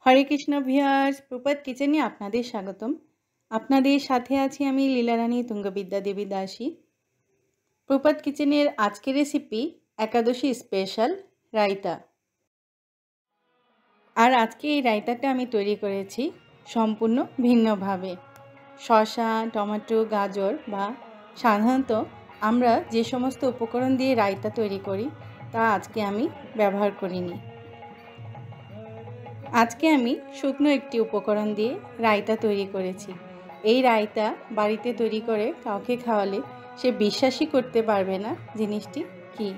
হরে Krishna viewers, প্রপাত কিচেনে আপনাদের স্বাগতম। আপনাদের সাথে আছি আমি লীলারানী তুঙ্গবিদ্যা দেবী দাসী। প্রপাত কিচেনের আজকের রেসিপি একাদশী স্পেশাল রায়তা। আর আজকে এই রায়তাটা আমি তৈরি করেছি সম্পূর্ণ ভিন্নভাবে। শসা, টমেটো, গাজর বা সাধারণত আমরা যে সমস্ত উপকরণ দিয়ে রায়তা তৈরি করি তা আজকে আমি ব্যবহার করিনি। আজকে আমি শুকনো একটি উপকরণ দিয়ে রায়তা তৈরি করেছি। এই রায়তা বাড়িতে তৈরি করে কাউকে খাওয়ালে সে বিশ্বাসই করতে পারবে না জিনিসটি কী।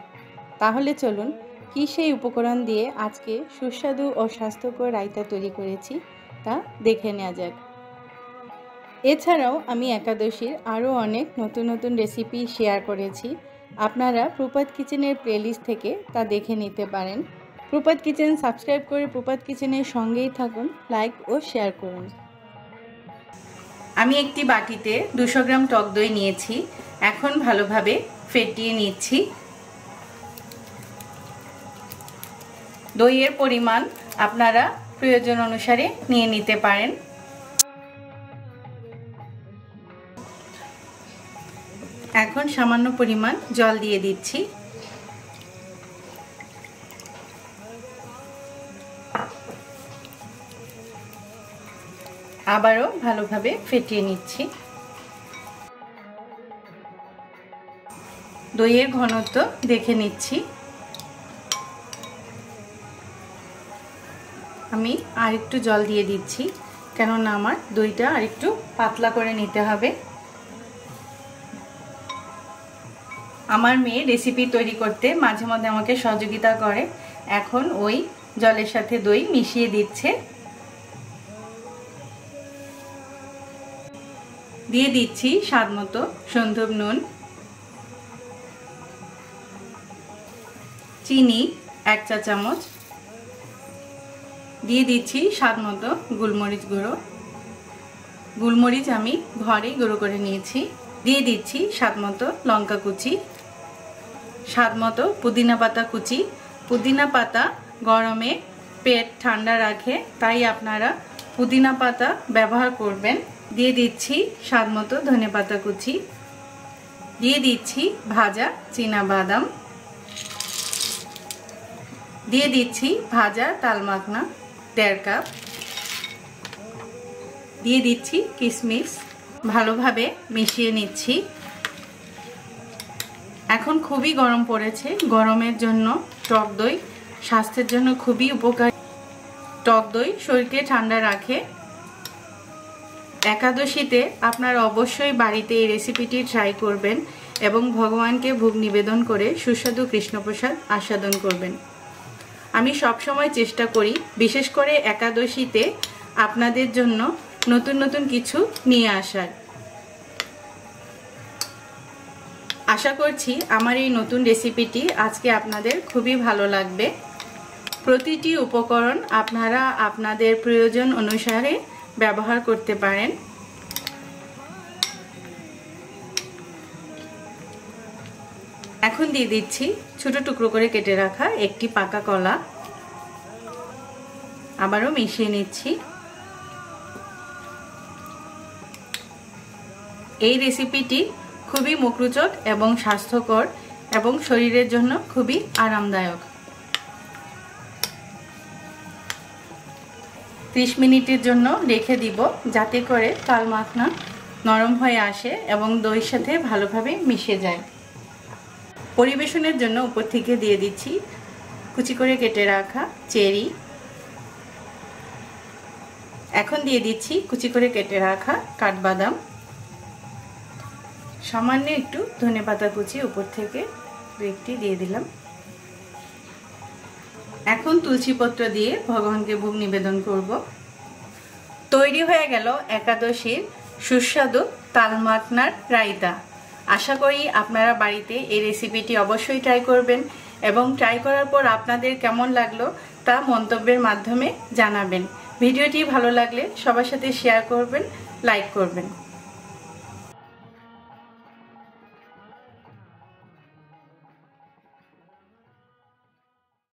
তাহলে চলুন কি সেই উপকরণ দিয়ে আজকে সুস্বাদু ও স্বাস্থ্যকর রায়তা তৈরি করেছি তা দেখে নেওয়া যাক। এছাড়াও আমি একাদশীর আরও অনেক নতুন নতুন রেসিপি শেয়ার করেছি। আপনারা প্রপাত কিচেনের প্লেলিস্ট থেকে তা দেখে নিতে পারেন। প্রপাত কিচেন সাবস্ক্রাইব করে প্রপাত কিচেনের সঙ্গেই থাকুন, লাইক ও শেয়ার করুন। আমি একটি বাটিতে 200 গ্রাম টক দই নিয়েছি। এখন ভালোভাবে ফেটিয়ে নিচ্ছি। দইয়ের পরিমাণ আপনারা প্রয়োজন অনুসারে নিয়ে নিতে পারেন। এখন সামান্য পরিমাণ জল দিয়ে দিচ্ছি। আবারও ভালোভাবে ফেটিয়ে নিচ্ছি। দইয়ের ঘনত্ব দেখে নিচ্ছি। আমি আরেকটু জল দিয়ে দিচ্ছি, কেননা আমার দইটা আরেকটু পাতলা করে নিতে হবে। আমার মেয়ে রেসিপি তৈরি করতে মাঝে মধ্যে আমাকে সহযোগিতা করে। এখন ওই জলের সাথে দই মিশিয়ে দিচ্ছে। দিয়ে দিচ্ছি স্বাদ মতো সন্ধব নুন, চিনি 1 চা চামচ, দিয়ে দিচ্ছি স্বাদ মতো গোলমরিচ গুঁড়ো। গোলমরিচ আমি ঘরেই গুঁড়ো করে নিয়েছি। দিয়ে দিচ্ছি স্বাদ মতো লঙ্কা কুচি, স্বাদ মতো পুদিনা পাতা কুচি। পুদিনা পাতা গরমে পেট ঠান্ডা রাখে, তাই আপনারা পুদিনা পাতা ব্যবহার করবেন। দিয়ে দিচ্ছি স্বাদ মতো ধনেপাতা কুচি, দিয়ে দিচ্ছি ভাজা চীনা বাদাম, দিয়ে দিচ্ছি ভাজা তালমাখনা 1.5 কাপ, দিয়ে দিচ্ছি কিশমিশ। ভালোভাবে মিশিয়ে নিচ্ছি। এখন খুবই গরম পড়েছে, গরমের জন্য টক দই স্বাস্থ্যের জন্য খুবই উপকারী। টক দই শরীরকে ঠান্ডা রাখে। একাদশীতে আপনারা অবশ্যই বাড়িতে এই রেসিপিটি ট্রাই করবেন এবং ভগবানকে ভোগ নিবেদন করে সুস্বাদু কৃষ্ণপ্রসাদ আস্বাদন করবেন। আমি সবসময় চেষ্টা করি, বিশেষ করে একাদশীতে আপনাদের জন্য নতুন নতুন কিছু নিয়ে আসার। আশা করছি আমার এই নতুন রেসিপিটি আজকে আপনাদের খুবই ভালো লাগবে। প্রতিটি উপকরণ আপনারা আপনাদের প্রয়োজন অনুসারে ব্যবহার করতে পারেন। এখন দিয়ে দিচ্ছি ছোট টুকরো করে কেটে রাখা একটি পাকা কলা। আবারও মিশিয়ে নিচ্ছি। এই রেসিপিটি খুবই মুখরোচক এবং স্বাস্থ্যকর এবং শরীরের জন্য খুবই আরামদায়ক। 30 মিনিটের জন্য রেখে দিব, যাতে করে তালমাখনা নরম হয়ে আসে এবং দইয়ের সাথে ভালোভাবে মিশে যায়। পরিবেশনের জন্য উপর থেকে দিয়ে দিচ্ছি কুচি করে কেটে রাখা চেরি। এখন দিয়ে দিচ্ছি কুচি করে কেটে রাখা কাঠবাদাম, সামান্য একটু ধনেপাতা কুচি উপর থেকে 2টি দিয়ে দিলাম। এখন তুলসী পত্র দিয়ে ভগবানকে ভোগ নিবেদন করব। তৈরি হয়ে গেল একাদশীর সুস্বাদু তালমাখনার রায়তা। আশা করি আপনারা বাড়িতে এই রেসিপিটি অবশ্যই ট্রাই করবেন এবং ট্রাই করার পর আপনাদের কেমন লাগলো তা মন্তব্যের মাধ্যমে জানাবেন। ভিডিওটি ভালো লাগলে সবার সাথে শেয়ার করবেন, লাইক করবেন।